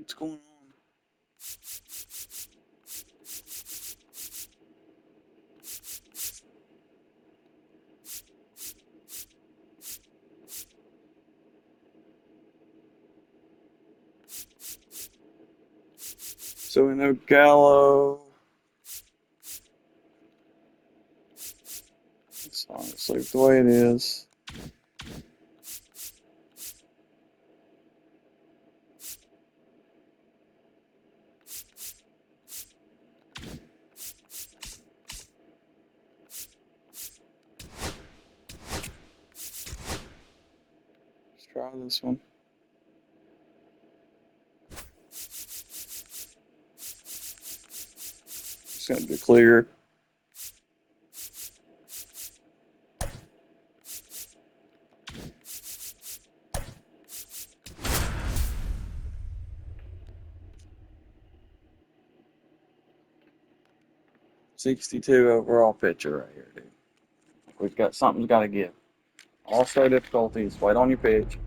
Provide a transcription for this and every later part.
What's going on? So we know Gallo. It's honestly the way it is. Let's try this one. It's going to be clear. .62 overall pitcher right here, dude. We've got something's got to give. All-star difficulties. Wait on your pitch.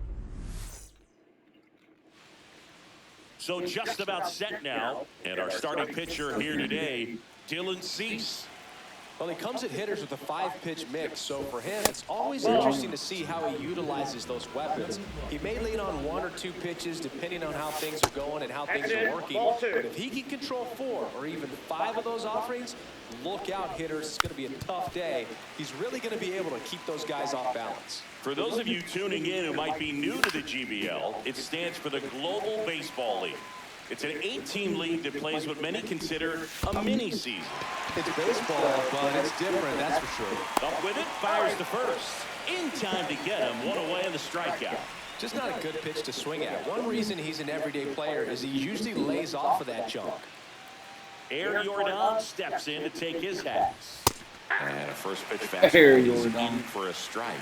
So just about set now, and our starting pitcher here today, Dylan Cease. Well, he comes at hitters with a 5-pitch mix, so for him, it's always interesting to see how he utilizes those weapons. He may lean on 1 or 2 pitches depending on how things are going and how things are working. But if he can control 4 or even 5 of those offerings, look out, hitters. It's going to be a tough day. He's really going to be able to keep those guys off balance. For those of you tuning in who might be new to the GBL, it stands for the Global Baseball League. It's an 8-team league that plays what many consider a mini-season. It's baseball, but it's different, that's for sure. Up with it, fires to first. In time to get him, one away on the strikeout. Just not a good pitch to swing at. One reason he's an everyday player is he usually lays off of that junk. Air Jordan steps in to take his hats. And a first pitch Air fastball is Jordan. in for a strike.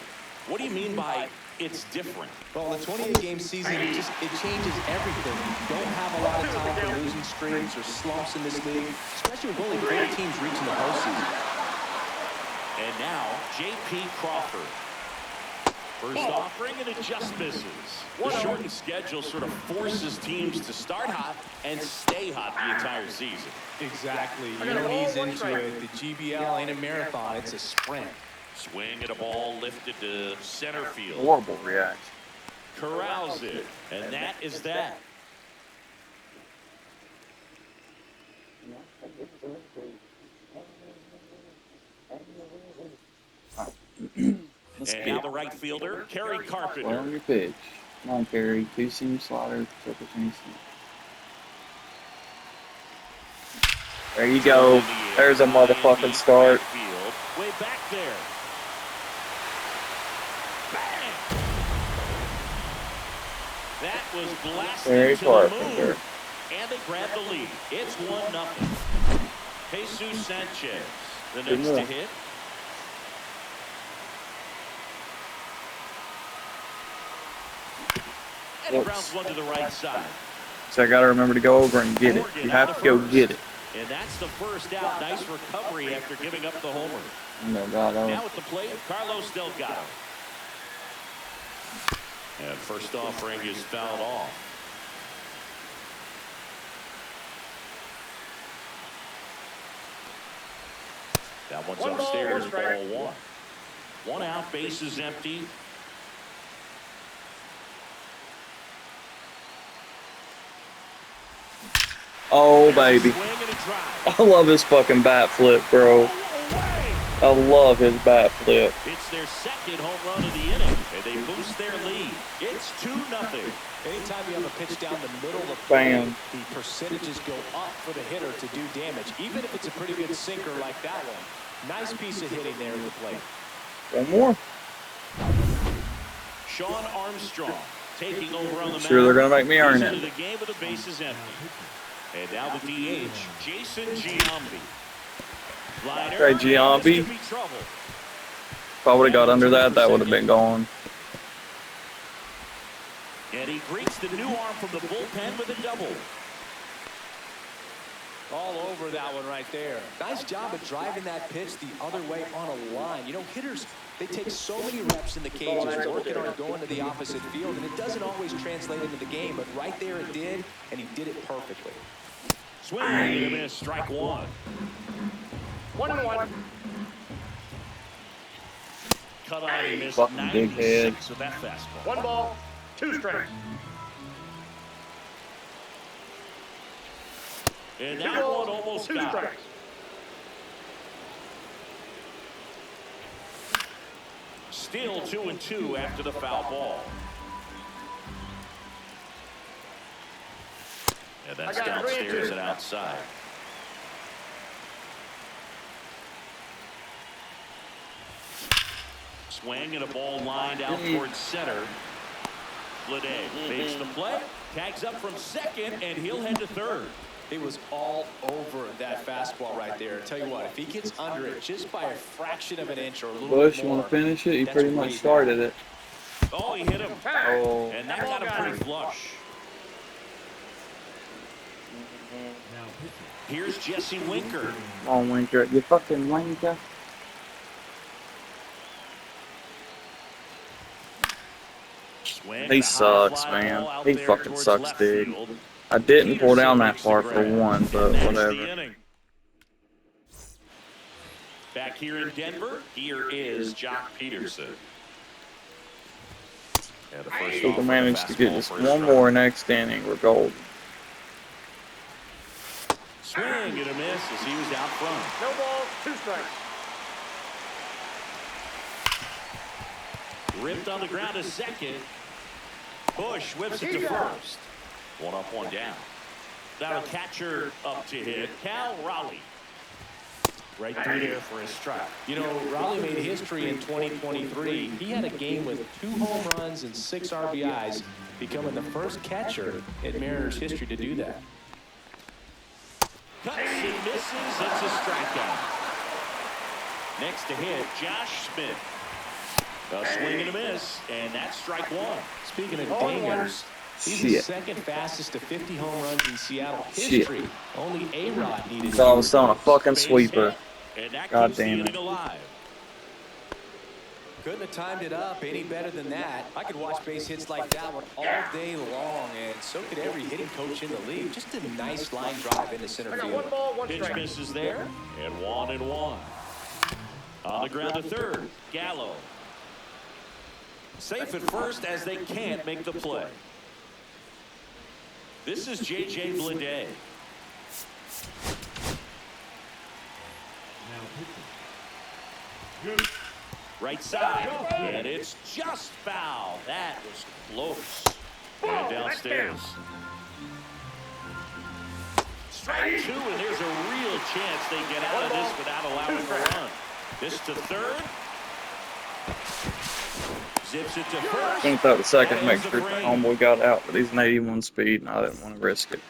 What do you mean by it's different? Well, the 28-game season, it changes everything. You don't have a lot of time for losing streaks or slumps in this league, especially with only 4 teams reaching the postseason. And now, J.P. Crawford. First offering, and it just misses. The shortened schedule sort of forces teams to start hot and stay hot the entire season. Exactly. You don't ease into it. The GBL ain't a marathon. It's a sprint. Swing at a ball lifted to center field. Horrible reaction. Corrals it, and that is that. And now the right fielder, Kerry Wait Carpenter. on your pitch. Come on, Kerry. 2-seam slider, triple change. There you go. There's a motherfucking start. Field, way back there. Bang! That was blasted Kerry to the Carpenter. moon. And they grab the lead. It's 1-0. Jesus Sanchez, the next to hit. And he grounds one to the right side. So I got to remember to go over and get it. You have to go get it. And that's the first out. Nice recovery after giving up the homer. No, God, Now at the plate, Carlos Delgado. And first offering is fouled off. That one's upstairs, ball 1. 1 out, base is empty. Oh, baby. I love his fucking bat flip, bro. I love his bat flip. It's their second home run of the inning, and they boost their lead. It's 2-0. Anytime you have a pitch down the middle of the Bam. plate, the percentages go up for the hitter to do damage, even if it's a pretty good sinker like that one. Nice piece of hitting there at the plate. One more. Sean Armstrong taking over on the mound. Sure, they're gonna make me earn He's it. into the game with the bases empty. And now the DH, Jason Giambi. Liner, Okay, Giambi. this could be trouble. If I would have got under that, that would have been gone. And he greets the new arm from the bullpen with a double. All over that one right there. Nice job of driving that pitch the other way on a line. You know, hitters, they take so many reps in the cages working on going to the opposite field, and it doesn't always translate into the game, but right there it did, and he did it perfectly. Swing and a miss, strike one. 1-1. Cut out, he missed Fucking big head. 96 with that fastball. 1 ball, 2 strikes. And 2 that balls, one almost 2 got. strikes. Still 2-2 after the foul ball. And that's I got 3 and downstairs 2. and outside. Swing and a ball lined out towards center. Lefty makes the play, tags up from second, and he'll head to third. He was all over that fastball right there. Tell you what, if he gets under it just by a fraction of an inch or a little Bush, bit you more, want to finish it? You that's pretty way much back. started it. Oh, he hit him. Oh, And that got him pretty flush. Here's Jesse Winker. come on, Winker. You fucking Winker. Swing, He a high sucks, fly man. ball out He there fucking towards sucks, left dude. field. I didn't pull down that Peterson far makes for the grab. one, but And that's the whatever. inning. Back here in Denver, here is Jock Peterson. Yeah, the first If we off can with a manage to get fastball just for a one strike. more next inning, we're golden. Swing and a miss as he was out front. No balls, 2 strikes. Ripped on the ground to second. Bush whips it to first. 1 up, 1 down. Now the catcher up to hit, Cal Raleigh. Right through there for a strike. You know, Raleigh made history in 2023. He had a game with 2 home runs and 6 RBIs, becoming the first catcher in Mariners history to do that. Cuts and misses. It's a strikeout. Next to hit, Josh Smith. A swing and a miss, and that's strike 1. Speaking of dingers, he's the Shit. second fastest to 50 home runs in Seattle Shit. history. Only A-Rod needed So I was throwing a fucking Base sweeper. hit, and that God keeps the damn inning it. alive. Couldn't have timed it up any better than that. I could watch base hits like that one all day long, and so could every hitting coach in the league. Just a nice line drive into center I got field. 1 ball, 1 Pitch strike. misses there, and 1-1. On the ground to third, Gallo. Safe at first as they can't make the play. This is J.J. Bleday. Right side, and it's just foul. That was close. And downstairs. Strike 2, and there's a real chance they get out of this without allowing a run. This to third. Zips it to first. I thought the second And make there's sure the frame. homeboy got out, but he's an 81 speed, and I didn't want to risk it.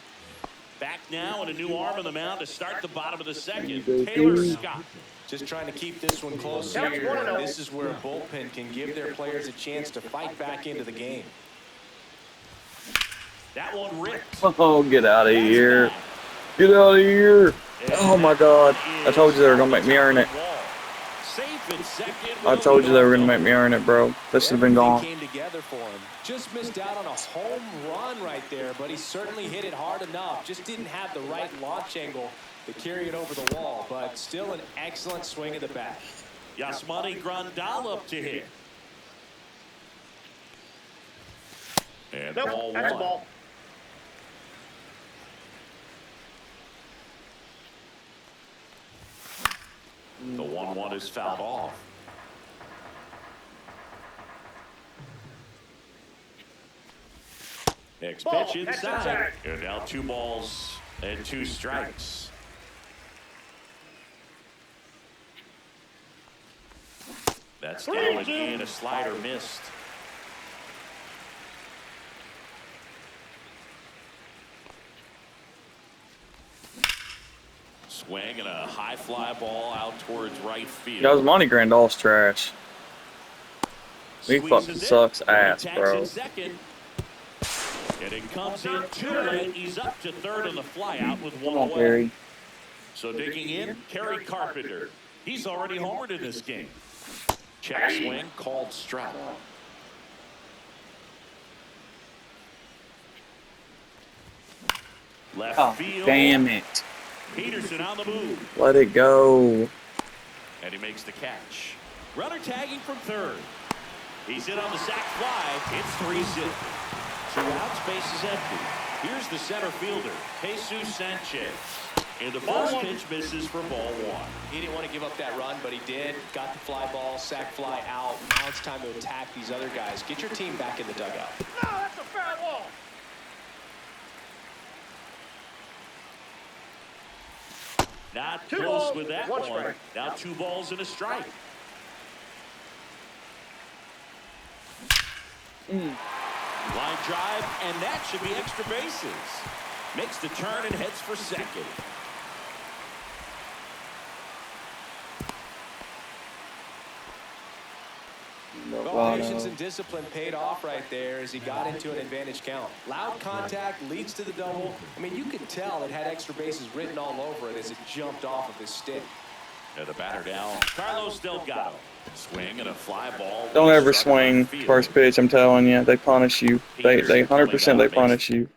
Back now and a new arm on the mound to start the bottom of the second. Go Taylor Dewey. Scott. Just trying to keep this one close That's here. 1-0. This is where a bullpen can give their players a chance to fight back into the game. That one ripped. Oh, get out of That's here. back. Get out of here. And Oh my that God. I is told you they were going to make me earn it. wall. Safe at second. I told you they were going to make me earn it, bro. This should have been Everything gone. came together for him. Just missed out on a home run right there, but he certainly hit it hard enough. Just didn't have the right launch angle to carry it over the wall, but still an excellent swing at the bat. Yasmani Grandal up to hit. And Nope, ball that's a 1. ball. The 1-1 is fouled off. Next Ball, pitch that's inside. inside. And now 2 balls and 2 strikes. That's down again. A slider missed. Swing and a high fly ball out towards right field. Guys, Monty Grandolph's trash. He Squeezes fucking it, sucks and ass, tags bro. in second. And it comes in too late. He's up to third on the fly out with Come 1 on, away. Gary. So digging in, Kerry Carpenter. He's already homered in this game. Check swing called strike. Left Oh, field. damn it. Peterson on the move. Let it go. And he makes the catch. Runner tagging from third. He's in on the sac fly. It's 3-0. 2 outs, base is empty. Here's the center fielder, Jesus Sanchez. And the first pitch misses for ball 1. He didn't want to give up that run, but he did. Got the fly ball, sac fly out. Now it's time to attack these other guys. Get your team back in the dugout. No, that's a foul ball. Not 2 close balls, with that 1 one. strike. Now 2 balls and a strike. Line drive, and that should be extra bases. Makes the turn and heads for second. Well, patience and discipline paid off right there as he got into an advantage count. Loud contact leads to the double. I mean, you could tell it had extra bases written all over it as it jumped off of his stick. And the batter down, Carlos Delgado. Swing and a fly ball. Don't ever swing first pitch, I'm telling you. They punish you. They 100% they punish you.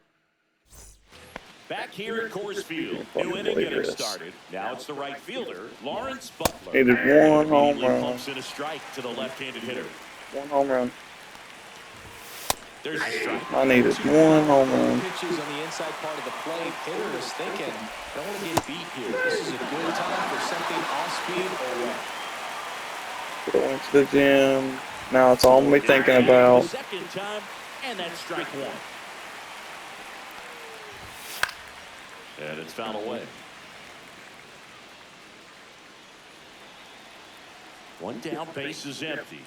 Back here at Coors Field, new inning getting started. Now it's the right fielder, Lawrence Butler. Needed one home Immediately run. pumps in a strike to the left-handed hitter. 1 home run. There's a strike. I needed 1 home run. Pitches on the inside part of the plate. Hitter is thinking, I don't want to get beat here. This is a good time for something off speed or away. Going to the gym. Now it's all I'm thinking about. Second time, and that's strike 1. And it's fouled away. 1 down, base is empty.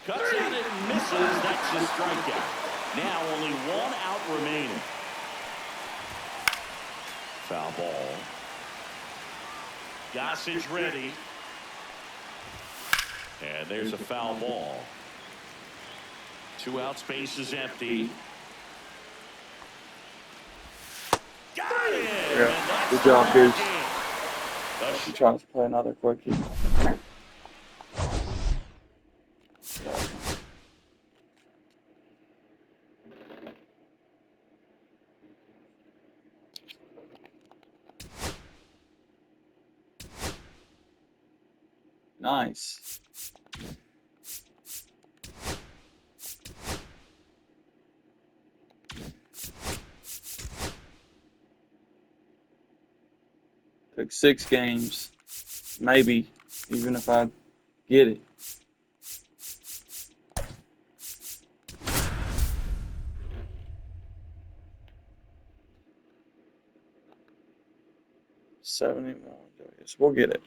Cuts at it and misses. That's a strikeout. Now only 1 out remaining. Foul ball. Gossage ready. And there's a foul ball. 2 outs, base is empty. Got it! Yeah, good job, dudes. I'm trying to play another quickie. Nice. Took 6 games, maybe, even if I get it. $71. We'll get it.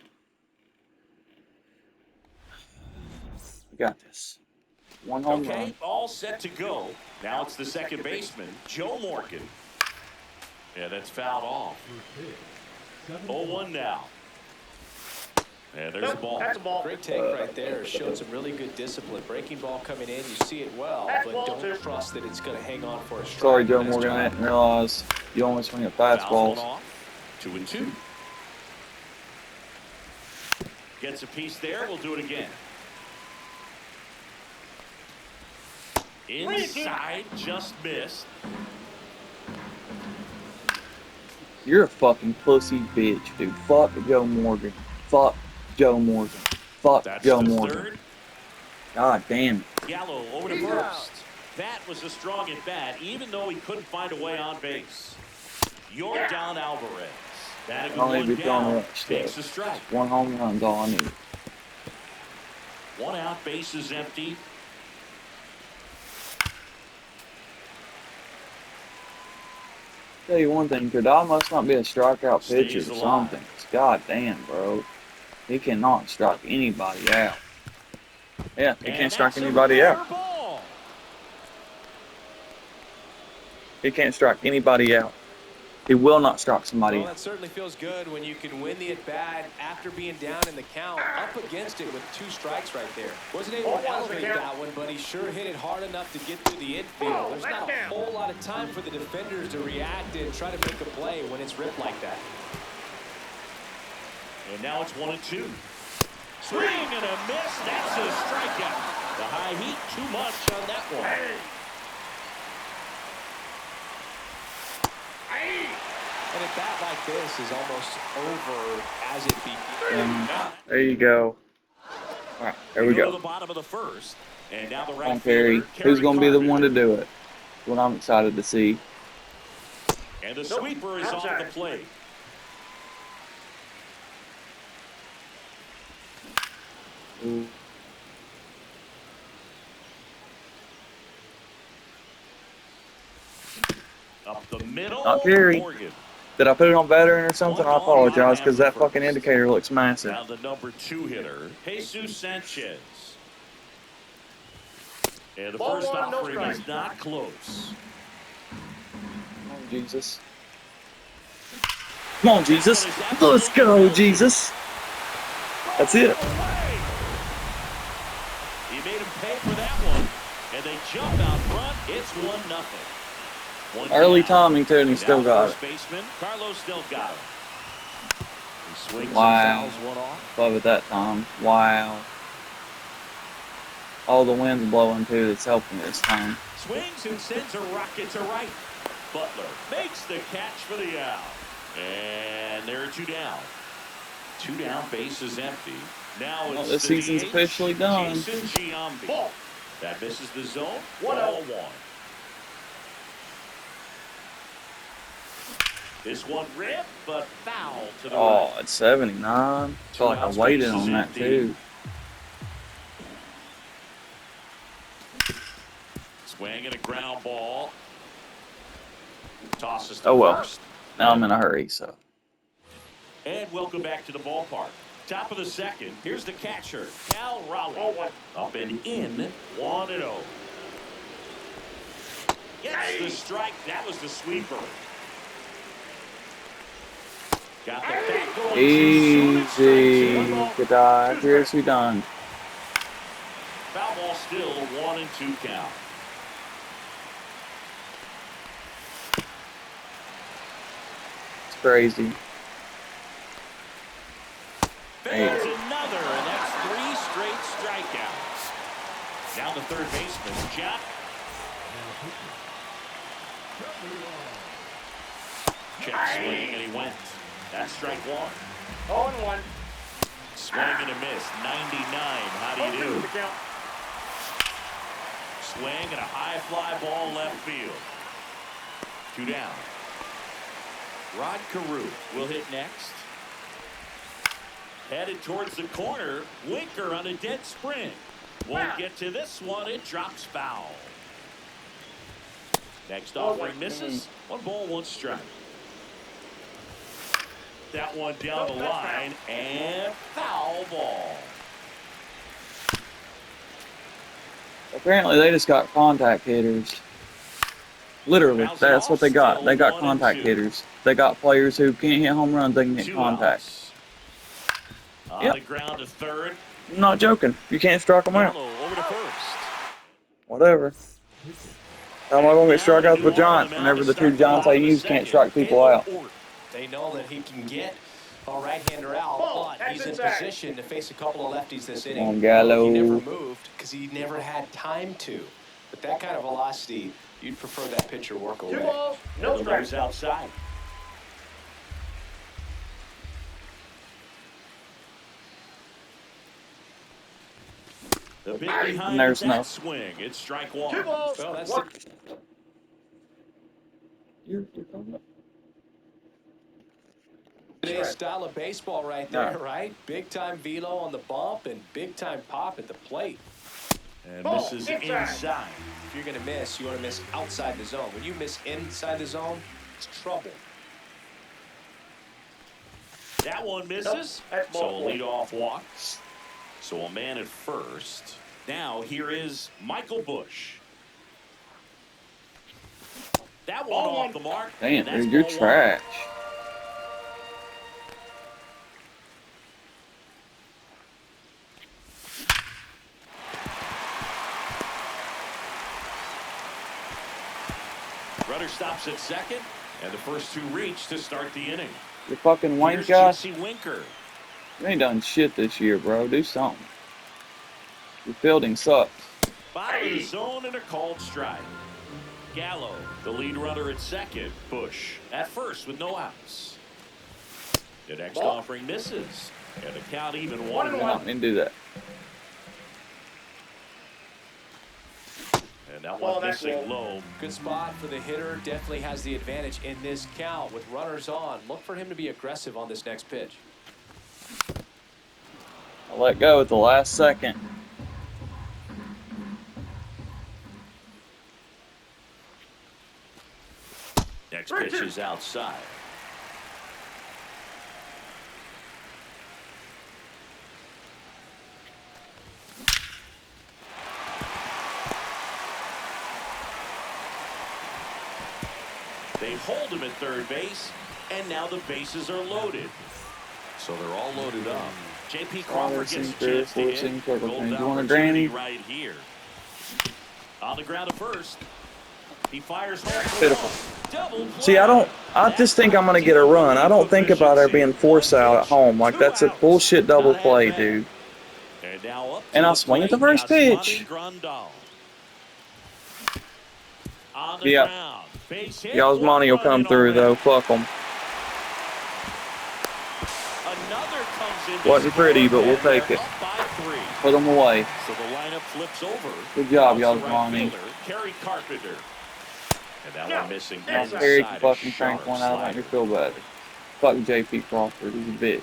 We got this. 1 home Okay, run. all set to go. Now it's the second baseman, Joe Morgan. Yeah, that's fouled off. 0-1 now. And there's the ball. That's a ball. Great take right there. Showed some really good discipline. Breaking ball coming in, you see it well, but don't trust that it's going to hang on for a strike. Sorry, Joe Nice Morgan. I job. didn't realize you only swing at Fouls fastballs. one off. 2-2. Gets a piece there. We'll do it again. Inside, just missed. You're a fucking pussy bitch, dude. Fuck Joe Morgan. Fuck Joe Morgan. Fuck That's Joe the Morgan. third. God damn it. Gallo over to first. That was a strong at bat, even though he couldn't find a way on base. You're down Alvarez. Batting I need to one be throwing down. rush. Takes a strike. 1 home run's all I need. 1 out, base is empty. Tell you one thing, Gradal must not be a strikeout pitcher Stays or alive. something. God damn, bro. He cannot strike anybody out. Yeah, he And can't strike that's a anybody out. rare ball. He can't strike anybody out. He will not strike somebody. Well, that certainly feels good when you can win the at-bat after being down in the count, up against it with 2 strikes right there. Wasn't able to elevate that one, but he sure hit it hard enough to get through the infield. There's not a whole lot of time for the defenders to react and try to make a play when it's ripped like that. And now it's 1-2. Swing and a miss. That's a strikeout. The high heat, too much on that one. And a bat like this is almost over as it begins. There you go. All right, there we To go. the bottom of the first. And now the Come right on, Perry. fielder, Who's going to be the Carpenter. one to do it? What I'm excited to see. And the sweeper is off the plate. Ooh. Up the middle. Not Perry. Morgan. Did I put it on veteran or something? I apologize because that fucking indicator looks massive. Now the number 2 hitter, Jesus Sanchez. And the Ball first one, no offering strike. is not close. Come on, Jesus. Come on, Jesus. Let's go, Jesus. That's it. He made him pay for that one. And they jump out front. It's 1-0. Early timing too, and he still got it. First baseman, Carlos still got him. He swings Wow. and fouls one off. Love it that time. Wow. All the wind's blowing too. That's helping this time. Swings and sends a rocket to right. Butler makes the catch for the out. And there are 2 down. 2 down, base is empty. Now it's Well, this the season's DH, officially done. Jason Giambi. Ball. That misses the zone. 1-0. 1-1. This one ripped, but foul to the Oh, right. it's 79. I feel like I waited on that too. Swing and a ground ball. Tosses to Oh well. first. Now I'm in a hurry, so. And welcome back to the ballpark. Top of the second. Here's the catcher, Cal Raleigh. Ball one. Up and in, 1-0. Gets the strike. That was the sweeper. Got the back going too soon. Easy. Good die. Here's who done. Foul ball still 1-2 count. It's crazy. There's another, and that's 3 straight strikeouts. Now the third baseman, Jack. Check swing, and he went. That's strike 1. 0-1. Swing and a miss, 99. How do you do? The count. Swing and a high fly ball left field. 2 down. Rod Carew will hit next. Headed towards the corner. Winker on a dead sprint. Won't get to this one. It drops foul. Next offering misses. 1 ball, 1 strike. That one down the line and foul ball. Apparently they just got contact hitters. Literally, that's what they got. They got contact hitters. They got players who can't hit home runs, they can hit 2 contact. outs. On Yep. the ground to third. I'm not joking. You can't strike them out. Gallo over to first. Whatever. How am I going to get strikeouts with Giants whenever the 2 Giants I use can't strike people out? They know that he can get a right-hander out, but he's in position to face a couple of lefties this inning. Come on, Gallo. He never moved because he never had time to. With that kind of velocity, you'd prefer that pitcher work 2 away. balls, no The strikes. moves outside. The bit behind there's that no- swing. It's strike 1. 2 balls, Well, that's 1. You're coming up. Today's style of baseball right there, right? Big-time velo on the bump and big-time pop at the plate. And Ball, misses inside. inside. If you're going to miss, you want to miss outside the zone. When you miss inside the zone, it's trouble. That one misses. That's So ball a 4. leadoff walk. So a man at first. Now here is Michael Bush. That one off the mark. Damn, That's dude, you're ball one. trash. Runner stops at second, and the first two reach to start the inning. You fucking wank Here's guy. Jesse Winker. You ain't done shit this year, bro. Do something. Your fielding sucks. Bottom of the zone and a called strike. Gallo, the lead runner at second. Bush at first with no outs. The next offering misses, and the count even 1-1. Come on, and do that. And that one missing low. Good spot for the hitter. Definitely has the advantage in this count with runners on. Look for him to be aggressive on this next pitch. I let go at the last second. Next pitch is outside. They hold him at third base, and now the bases are loaded. So they're all loaded up. J.P. Crawford gets a chance to hit. Golden You want a granny? right here. On the ground at first. He fires home. Pitiful. Double play. See, I just think I'm gonna get a run. I don't think about there being force out at home. Like, that's a bullshit double play, dude. And now up And to I'll the swing at the plate, first pitch. Yasmani Grandal. On the Yeah. ground. Base hit. Yasmani will come through, though. Fuck them. Another comes in. Wasn't pretty, but we'll take it. Up by 3. Put them away. So the lineup flips over. Good job, Now it's the Yasmani. right fielder, Kerry Carpenter. And that one missing. Now, inside Terry a can fucking crank sharp one out, make slider. me feel bad. Fuck J.P. Crawford. He's a bitch.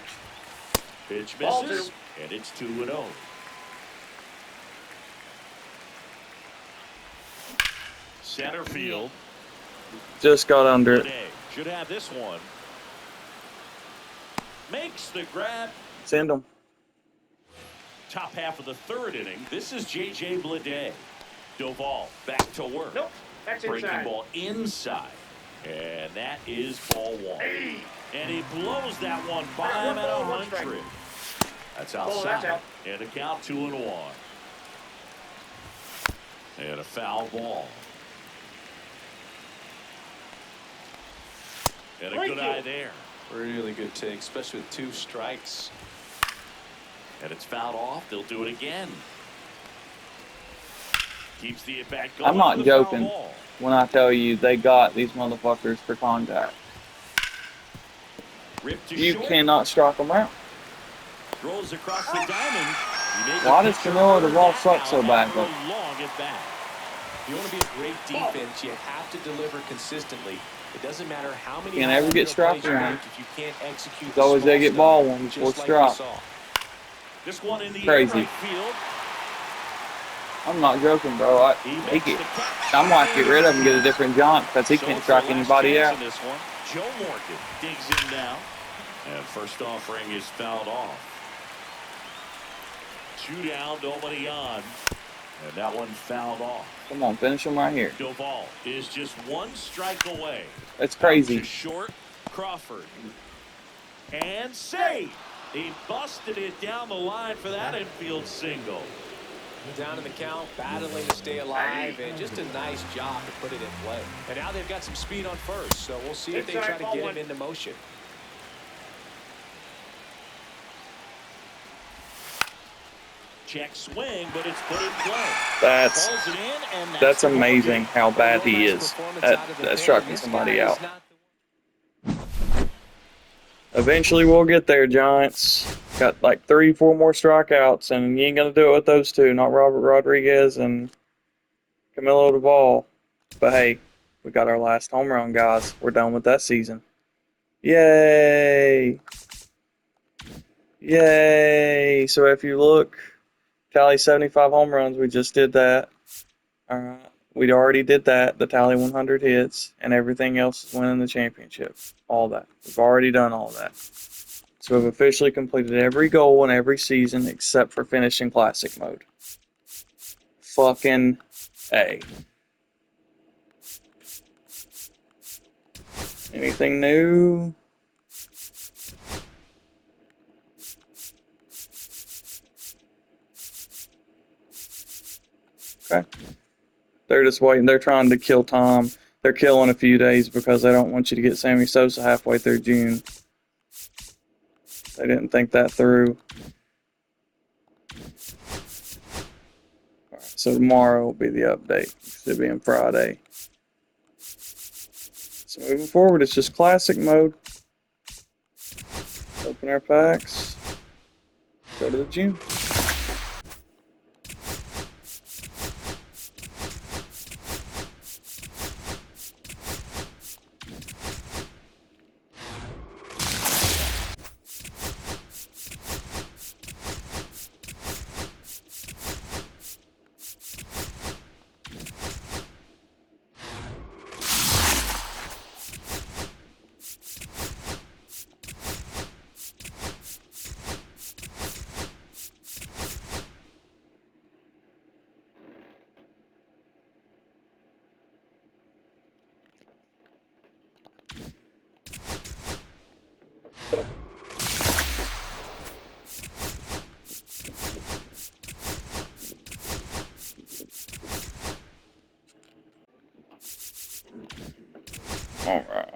Pitch Ball misses, two. and it's 2-0. Center field. Just got under it. Today should have this one. Makes the grab. Send him. Top half of the third inning. This is J.J. Bleday. Doval back to work. Nope. That's Breaking inside. ball inside. And that is ball one. And he blows that one by him at 100. That's outside. That's out. And a count 2-1. And a foul ball. And a good eye there. Really good take, especially with 2 strikes. And it's fouled off. They'll do it again. Keeps the at bat going. I'm not with a foul joking ball. when I tell you they got these motherfuckers for contact. Ripped to You short. cannot strike them out. Throws across the diamond. He made the Why does pitcher Camilo earn Duvall that suck out so bad, after a though? long at bat. If you want to be a great defense, you have to deliver consistently. It doesn't matter how many Can't ever get high-level plays struck you around. make if you can't execute. It's always the they get small ball stuff, one before just it's like we dropped. saw. This one in the Crazy. air right field. I'm not joking, bro. He He makes get, the catch. I might get rid of him and get a different John because he So can't it's the strike last anybody chance out. in this one. Joe Morgan digs in now. And first offering is fouled off. 2 down, nobody on. And that one fouled off. Come on, finish him right here. Doval is just 1 strike away. That's To crazy. short, Crawford. And save. He busted it down the line for that infield single. Down in the count, battling to stay alive, and just a nice job to put it in play. And now they've got some speed on first, so we'll see if they try to get him into motion. Check swing, but it's put in play. That's Balls it in, and that's the ball amazing game. how bad he Nice is performance out of the at pen. striking This somebody guy is out. not Eventually, we'll get there, Giants. Got like 3-4 more strikeouts, and you ain't gonna do it with those two. Not Robert Rodriguez and Camilo Duvall. But hey, we got our last home run, guys. We're done with that season. Yay! Yay! So if you look, tally 75 home runs. We just did that. All right. We already did that. The tally 100 hits, and everything else is winning the championship. All that. We've already done all that. So we've officially completed every goal in every season except for finishing classic mode. Fucking A. Anything new? Okay. They're just waiting. They're trying to kill Tom. They're killing a few days because they don't want you to get Sammy Sosa halfway through June. They didn't think that through. All right, so tomorrow will be the update. Should be on Friday. So moving forward, it's just classic mode. Open our packs. Go to the June. All right.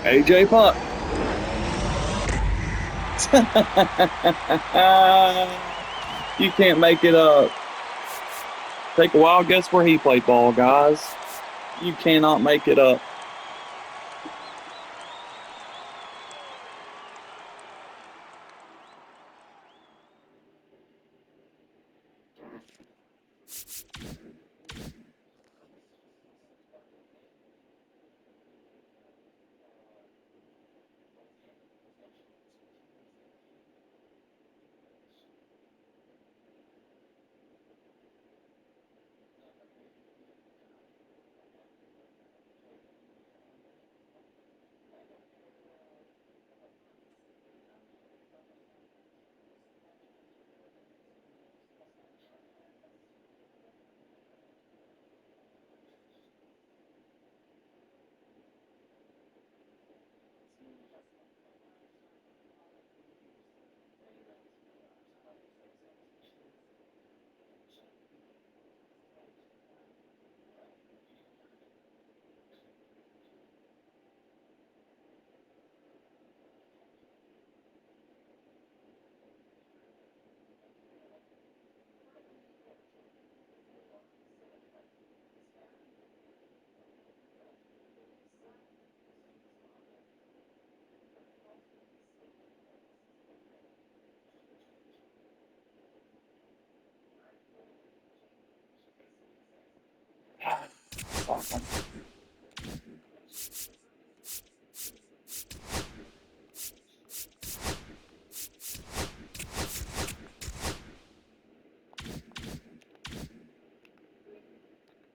AJ Puck. You can't make it up. Take a wild guess where he played ball, guys. You cannot make it up. Awesome.